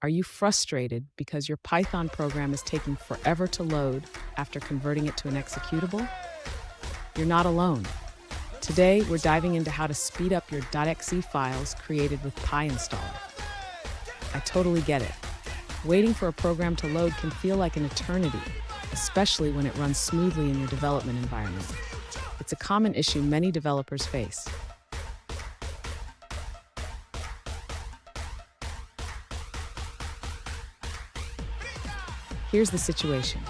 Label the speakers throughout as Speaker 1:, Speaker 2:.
Speaker 1: Are you frustrated because your Python program is taking forever to load after converting it to an executable? You're not alone. Today, we're diving into how to speed up your .exe files created with PyInstaller. I totally get it. Waiting for a program to load can feel like an eternity, especially when it runs smoothly in your development environment. It's a common issue many developers face. Here's the situation.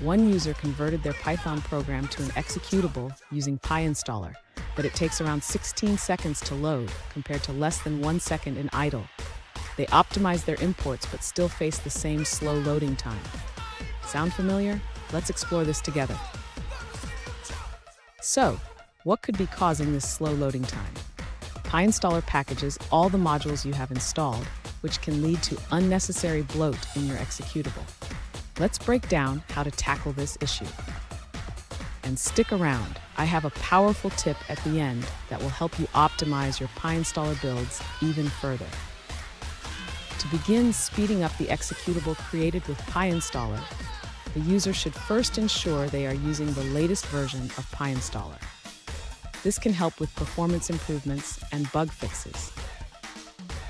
Speaker 1: One user converted their Python program to an executable using PyInstaller, but it takes around 16 seconds to load compared to less than 1 second in idle. They optimize their imports but still face the same slow loading time. Sound familiar? Let's explore this together. So, what could be causing this slow loading time? PyInstaller packages all the modules you have installed, which can lead to unnecessary bloat in your executable. Let's break down how to tackle this issue. And stick around, I have a powerful tip at the end that will help you optimize your PyInstaller builds even further. To begin speeding up the executable created with PyInstaller, the user should first ensure they are using the latest version of PyInstaller. This can help with performance improvements and bug fixes.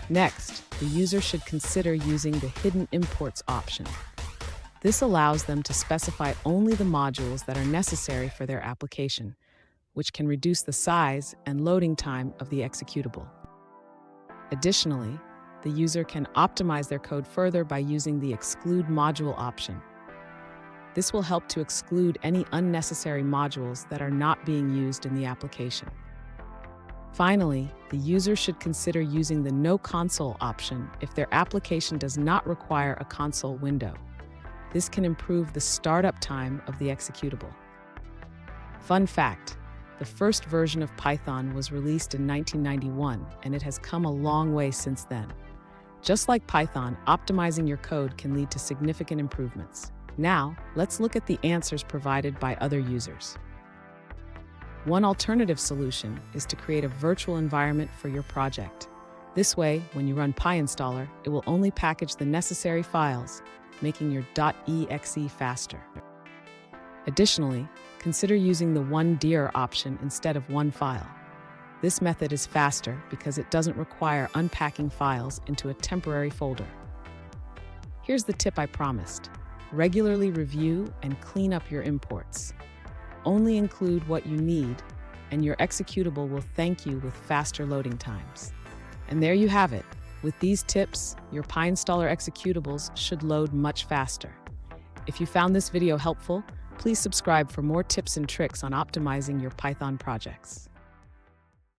Speaker 1: Next, the user should consider using the Hidden Imports option. This allows them to specify only the modules that are necessary for their application, which can reduce the size and loading time of the executable. Additionally, the user can optimize their code further by using the Exclude Module option. This will help to exclude any unnecessary modules that are not being used in the application. Finally, the user should consider using the No Console option if their application does not require a console window. This can improve the startup time of the executable. Fun fact, the first version of Python was released in 1991, and it has come a long way since then. Just like Python, optimizing your code can lead to significant improvements. Now, let's look at the answers provided by other users. One alternative solution is to create a virtual environment for your project. This way, when you run PyInstaller, it will only package the necessary files, making your .exe faster. Additionally, consider using the one dir option instead of one file. This method is faster because it doesn't require unpacking files into a temporary folder. Here's the tip I promised. Regularly review and clean up your imports. Only include what you need, and your executable will thank you with faster loading times. And there you have it. With these tips, your PyInstaller executables should load much faster. If you found this video helpful, please subscribe for more tips and tricks on optimizing your Python projects.